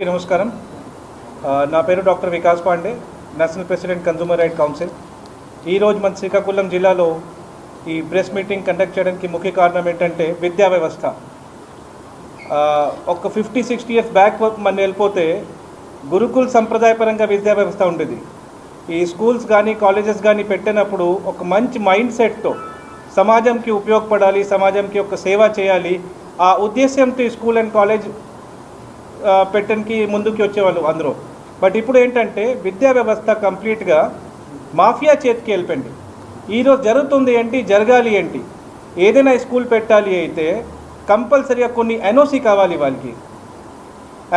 నమస్కారం. నా పేరు doctor Vikas Pandey, national president consumer right council. ఈరోజు మన శ్రీకాకుళం జిల్లాలో ఈ ప్రెస్ మీటింగ్ కండక్ట్ చేయడానికి ముఖ్య కారణం ఏంటంటే విద్యా వ్యవస్థ. ఒక 50-60 ఇయర్స్ బ్యాక్ మనం వెళ్ళిపోతే గురుకుల్ సంప్రదాయపరంగా విద్యా వ్యవస్థ ఉండేది. ఈ స్కూల్స్ కానీ కాలేజెస్ కానీ పెట్టినప్పుడు ఒక మంచి మైండ్ సెట్తో సమాజంకి ఉపయోగపడాలి, సమాజంకి ఒక సేవ చేయాలి, ఆ ఉద్దేశంతో ఈ స్కూల్ అండ్ కాలేజ్ పెట్టడానికి ముందుకు వచ్చేవాళ్ళు అందరూ. బట్ ఇప్పుడు ఏంటంటే విద్యా వ్యవస్థ కంప్లీట్గా మాఫియా చేతికి వెళ్ళిపోయింది. ఈరోజు జరుగుతుంది ఏంటి, జరగాలి ఏంటి, ఏదైనా స్కూల్ పెట్టాలి అయితే కంపల్సరీగా కొన్ని ఎన్ఓసి కావాలి వాళ్ళకి.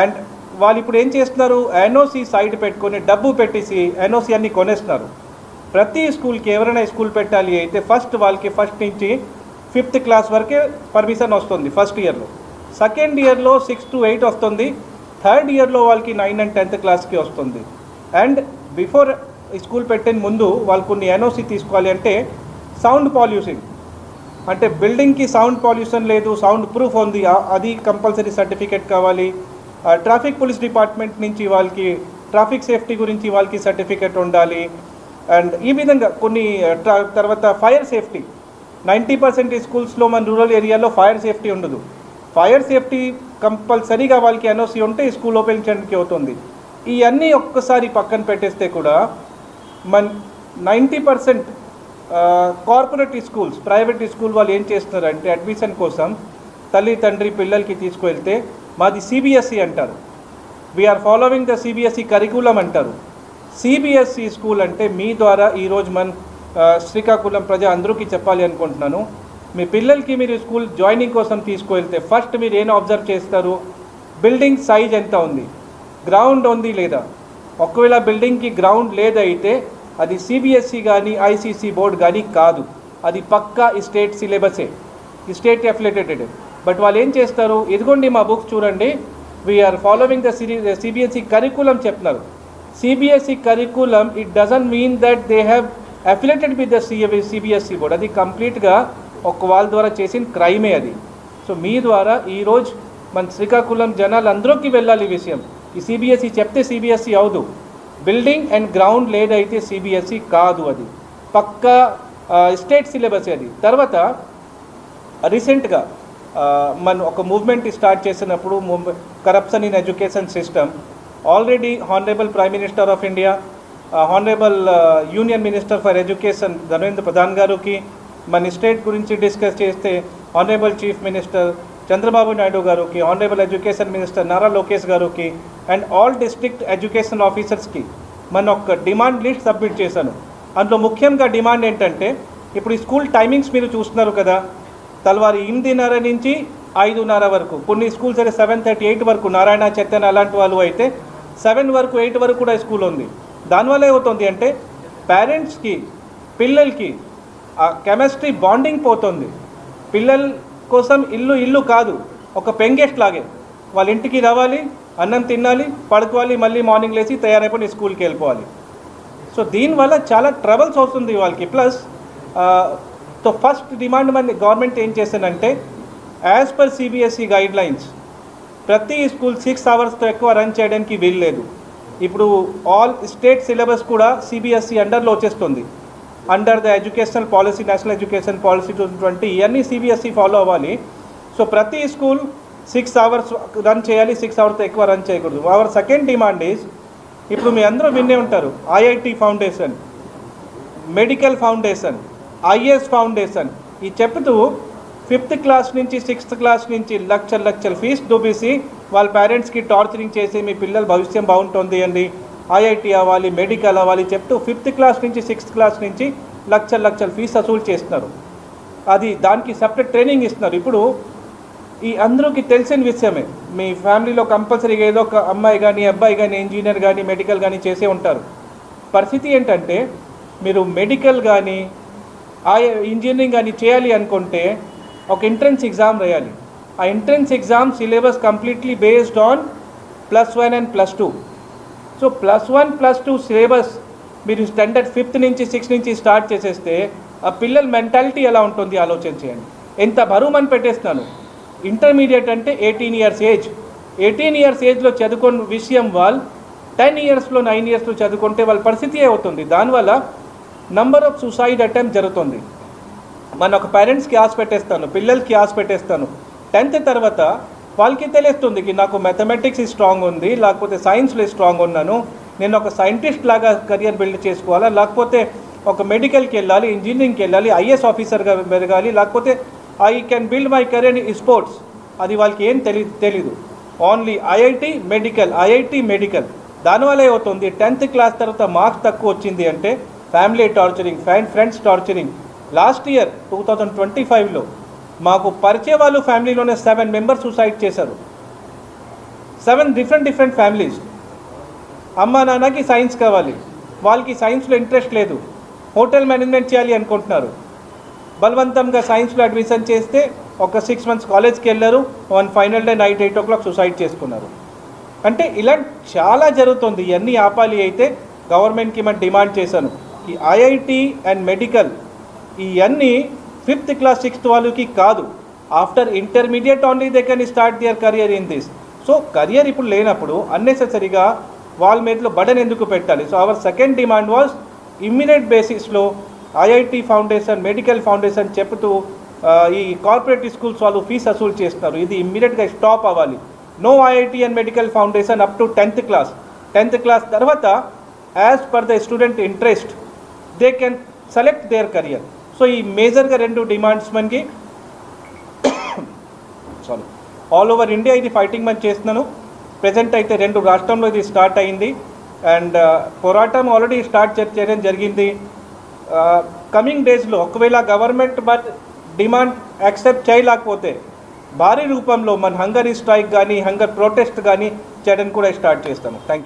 అండ్ వాళ్ళు ఇప్పుడు ఏం చేస్తున్నారు, ఎన్ఓసి సైడ్ పెట్టుకొని డబ్బు పెట్టేసి ఎన్ఓసి అన్నీ కొనేస్తున్నారు. ప్రతి స్కూల్కి ఎవరైనా స్కూల్ పెట్టాలి అయితే వాళ్ళకి ఫస్ట్ నుంచి 5th క్లాస్ వరకే పర్మిషన్ వస్తుంది ఫస్ట్ ఇయర్లో. సెకండ్ ఇయర్లో 6 to 8 వస్తుంది. థర్డ్ ఇయర్లో వాళ్ళకి 9 and 10th క్లాస్కి వస్తుంది. అండ్ బిఫోర్ స్కూల్ పెట్టిన ముందు వాళ్ళు కొన్ని ఎన్ఓసి తీసుకోవాలి. అంటే సౌండ్ పాల్యూషన్, అంటే బిల్డింగ్కి సౌండ్ పాల్యూషన్ లేదు, సౌండ్ ప్రూఫ్ ఉంది, అది కంపల్సరీ సర్టిఫికేట్ కావాలి. ట్రాఫిక్ పోలీస్ డిపార్ట్మెంట్ నుంచి వాళ్ళకి ట్రాఫిక్ సేఫ్టీ గురించి వాళ్ళకి సర్టిఫికేట్ ఉండాలి. అండ్ ఈ విధంగా కొన్ని తర్వాత ఫైర్ సేఫ్టీ. 90% స్కూల్స్లో మన రూరల్ ఏరియాలో ఫైర్ సేఫ్టీ ఉండదు. ఫైర్ సేఫ్టీ కంపల్సరీగా వాళ్ళకి ఎన్ఓసి ఉంటే స్కూల్ ఓపెన్ చేయడానికి అవుతుంది. ఇవన్నీ ఒక్కసారి పక్కన పెట్టేస్తే కూడా మన 90% కార్పొరేట్ స్కూల్స్, ప్రైవేట్ స్కూల్ వాళ్ళు ఏం చేస్తున్నారంటే అడ్మిషన్ కోసం తల్లి తండ్రి పిల్లలకి తీసుకువెళ్తే మాది సిబిఎస్ఈ అంటారు, we're following the CBSE curriculum అంటారు. సిబిఎస్ఈ స్కూల్ అంటే మీ ద్వారా ఈరోజు మన శ్రీకాకుళం ప్రజా అందరికీ చెప్పాలి అనుకుంటున్నాను. మీ పిల్లలకి మీరు స్కూల్ జాయినింగ్ కోసం తీసుకువెళ్తే ఫస్ట్ మీరు ఏం అబ్జర్వ్ చేస్తారు, బిల్డింగ్ సైజ్ ఎంత ఉంది, గ్రౌండ్ ఉంది లేదా. ఒకవేళ బిల్డింగ్కి గ్రౌండ్ లేదైతే అది సిబిఎస్ఈ కానీ ఐసీసీ బోర్డ్ కానీ కాదు, అది పక్కా స్టేట్ సిలబసే, స్టేట్ అఫిలియేటెడ్. బట్ వాళ్ళు ఏం చేస్తారు, ఇదిగోండి మా బుక్స్ చూడండి, we are following the CBSE curriculum చెప్తున్నారు. CBSE curriculum it doesn't mean that they have affiliated with the CBSE board. అది కంప్లీట్గా ఒక వాళ్ళ ద్వారా చేసిన క్రైమే అది. సో మీ ద్వారా ఈరోజు మన శ్రీకాకుళం జనాలు అందరికీ వెళ్ళాలి ఈ విషయం. ఈ సిబిఎస్ఈ చెప్తే సిబిఎస్ఈ అవదు, బిల్డింగ్ అండ్ గ్రౌండ్ లేదైతే సిబిఎస్ఈ కాదు, అది పక్కా స్టేట్ సిలబస్ అది. తర్వాత రీసెంట్గా మనం ఒక మూవ్మెంట్ స్టార్ట్ చేసినప్పుడు corruption in education system, already honourable prime minister of India, honourable union minister for education Dharmendra Pradhan గారికి మన స్టేట్ గురించి డిస్కస్ చేస్తే honourable chief minister Chandrababu Naidu గారికి, honourable education minister Nara Lokesh గారికి అండ్ ఆల్ డిస్ట్రిక్ట్ ఎడ్యుకేషన్ ఆఫీసర్స్కి మన ఒక డిమాండ్ లిస్ట్ సబ్మిట్ చేశాను. అందులో ముఖ్యంగా డిమాండ్ ఏంటంటే, ఇప్పుడు ఈ స్కూల్ టైమింగ్స్ మీరు చూస్తున్నారు కదా, తెల్లవారు 8:30 నుంచి 5:30 వరకు, కొన్ని స్కూల్స్ అయితే 7:30, 8 వరకు, నారాయణ చైతన్య అలాంటి వాళ్ళు అయితే 7 వరకు 8 వరకు కూడా స్కూల్ ఉంది. దానివల్ల ఏమవుతుంది అంటే పేరెంట్స్కి పిల్లలకి ఆ కెమిస్ట్రీ బాండింగ్ పోతుంది. పిల్లల కోసం ఇల్లు కాదు, ఒక పెంగెస్ట్ లాగే వాళ్ళ ఇంటికి రావాలి, అన్నం తినాలి, పడుకోవాలి, మళ్ళీ మార్నింగ్ లేచి తయారైపోయి స్కూల్కి వెళ్ళిపోవాలి. సో దీనివల్ల చాలా ట్రబుల్స్ వస్తుంది వాళ్ళకి. ప్లస్ సో ఫస్ట్ డిమాండ్ మన గవర్నమెంట్ ఏం చేసిందంటే, as per CBSE guide lines ప్రతి స్కూల్ 6 అవర్స్తో ఎక్కువ రన్ చేయడానికి వీలు లేదు. ఇప్పుడు ఆల్ స్టేట్ సిలబస్ కూడా సిబిఎస్ఈ అండర్లో వచ్చేస్తుంది. Under the educational policy, national education policy 2020, ఇవన్నీ సిబిఎస్ఈ ఫాలో అవ్వాలి. సో ప్రతి స్కూల్ 6 అవర్స్ రన్ చేయాలి, 6 అవర్స్తో ఎక్కువ రన్ చేయకూడదు. అవర్ సెకండ్ డిమాండ్ ఈజ్, ఇప్పుడు మీ అందరూ వినే ఉంటారు, IIT foundation, medical foundation, IAS foundation, ఈ చెప్తూ 5th క్లాస్ నుంచి 6th క్లాస్ నుంచి లక్షల ఫీజు దూబేసి వాళ్ళ పేరెంట్స్కి టార్చరింగ్ చేసి మీ పిల్లల భవిష్యం బాగుంటుంది అండి, ఐఐటి అవ్వాలి, మెడికల్ అవ్వాలి చెప్తూ 5th క్లాస్ నుంచి 6th క్లాస్ నుంచి లక్షల ఫీజు వసూలు చేస్తున్నారు. అది దానికి సపరేట్ ట్రైనింగ్ ఇస్తున్నారు. ఇప్పుడు ఈ అందరికీ తెలిసిన విషయమే, మీ ఫ్యామిలీలో కంపల్సరీగా ఏదో ఒక అమ్మాయి కానీ అబ్బాయి కానీ ఇంజనీర్ కానీ మెడికల్ కానీ చేసే ఉంటారు. పరిస్థితి ఏంటంటే, మీరు మెడికల్ కానీ ఇంజనీరింగ్ కానీ చేయాలి అనుకుంటే ఒక ఎంట్రన్స్ ఎగ్జామ్ రాయాలి. ఆ entrance exam syllabus completely based on +1 and +2. So +1, +2 syllabus మీరు స్టాండర్డ్ 5th నుంచి 6th నుంచి స్టార్ట్ చేసేస్తే ఆ పిల్లల మెంటాలిటీ ఎలా ఉంటుంది ఆలోచన చేయండి. ఎంత బరువు మనం పెట్టేస్తున్నాను. ఇంటర్మీడియట్ అంటే 18 years ఏజ్, 18 ఇయర్స్ ఏజ్లో చదువుకున్న విషయం వాళ్ళు 10 ఇయర్స్లో 9 ఇయర్స్లో చదువుకుంటే వాళ్ళ పరిస్థితి అవుతుంది. దానివల్ల నంబర్ ఆఫ్ సూసైడ్ అటెంప్ట్ జరుగుతుంది. మన ఒక పేరెంట్స్కి ఆశ పెట్టేస్తాను, పిల్లలకి ఆశ పెట్టేస్తాను. 10th తర్వాత వాళ్ళకి తెలుస్తుంది कि నాకు మ్యాథమెటిక్స్ స్ట్రాంగ్ ఉంది, లేకపోతే సైన్స్లో స్ట్రాంగ్ ఉన్నాను, నేను ఒక సైంటిస్ట్ లాగా కెరియర్ బిల్డ్ చేసుకోవాలా, లేకపోతే ఒక మెడికల్కి వెళ్ళాలి, ఇంజనీరింగ్కి వెళ్ళాలి, ఐఏఎస్ ఆఫీసర్గా పెరగాలి, లేకపోతే I can build my career in sports. అది వాళ్ళకి ఏం తెలీదు. Only IIT medical. దానివల్ల ఏమవుతుంది, 10th క్లాస్ తర్వాత మార్క్స్ తక్కువ వచ్చింది అంటే family torturing, friends torturing. Last year 2025లో మాకు పరిచయ వాళ్ళు ఫ్యామిలీలోనే 7 మెంబర్స్ సూసైడ్ చేశారు. 7 డిఫరెంట్ ఫ్యామిలీస్. అమ్మ నాన్నకి సైన్స్ కావాలి, వాళ్ళకి సైన్స్లో ఇంట్రెస్ట్ లేదు, హోటల్ మేనేజ్మెంట్ చేయాలి అనుకుంటున్నారు. బలవంతంగా సైన్స్లో అడ్మిషన్ చేస్తే ఒక 6 months కాలేజ్కి వెళ్ళారు, final day night 8 o'clock suicide చేసుకున్నారు. అంటే ఇలా చాలా జరుగుతుంది. ఇవన్నీ ఆపాలి. అయితే గవర్నమెంట్కి మనం డిమాండ్ చేశాను, ఈ ఐఐటి అండ్ మెడికల్ ఇవన్నీ 5th class 6th వాళ్ళకి కాదు, after intermediate only they can start their career in this. So career ఇప్పుడు లేనప్పుడు అన్నెసెసరీగా వాళ్ళ మీదలో బర్డెన్ ఎందుకు పెట్టాలి? So our second demand was immediate బేసిస్లో ఐఐటి ఫౌండేషన్, మెడికల్ ఫౌండేషన్ చెప్తూ ఈ కార్పొరేట్ స్కూల్స్ వాళ్ళు ఫీజు వసూలు చేస్తున్నారు, ఇది ఇమ్మీడియట్గా స్టాప్ అవ్వాలి. No IIT and medical foundation up to 10th class. 10th class తర్వాత as per the student interest they can select their career. So ఈ మేజర్గా 2 డిమాండ్స్ మనకి ఆల్ ఓవర్ ఇండియా ఇది ఫైటింగ్ మనం చేస్తున్నాను. ప్రజెంట్ అయితే 2 రాష్ట్రంలో ఇది స్టార్ట్ అయింది అండ్ పోరాటం ఆల్రెడీ స్టార్ట్ చేయడం జరిగింది. కమింగ్ డేస్లో ఒకవేళ గవర్నమెంట్ డిమాండ్ యాక్సెప్ట్ చేయలేకపోతే భారీ రూపంలో మన హంగర్ స్ట్రైక్ కానీ హంగర్ ప్రొటెస్ట్ కానీ చేయడం కూడా స్టార్ట్ చేస్తాము. Thank you.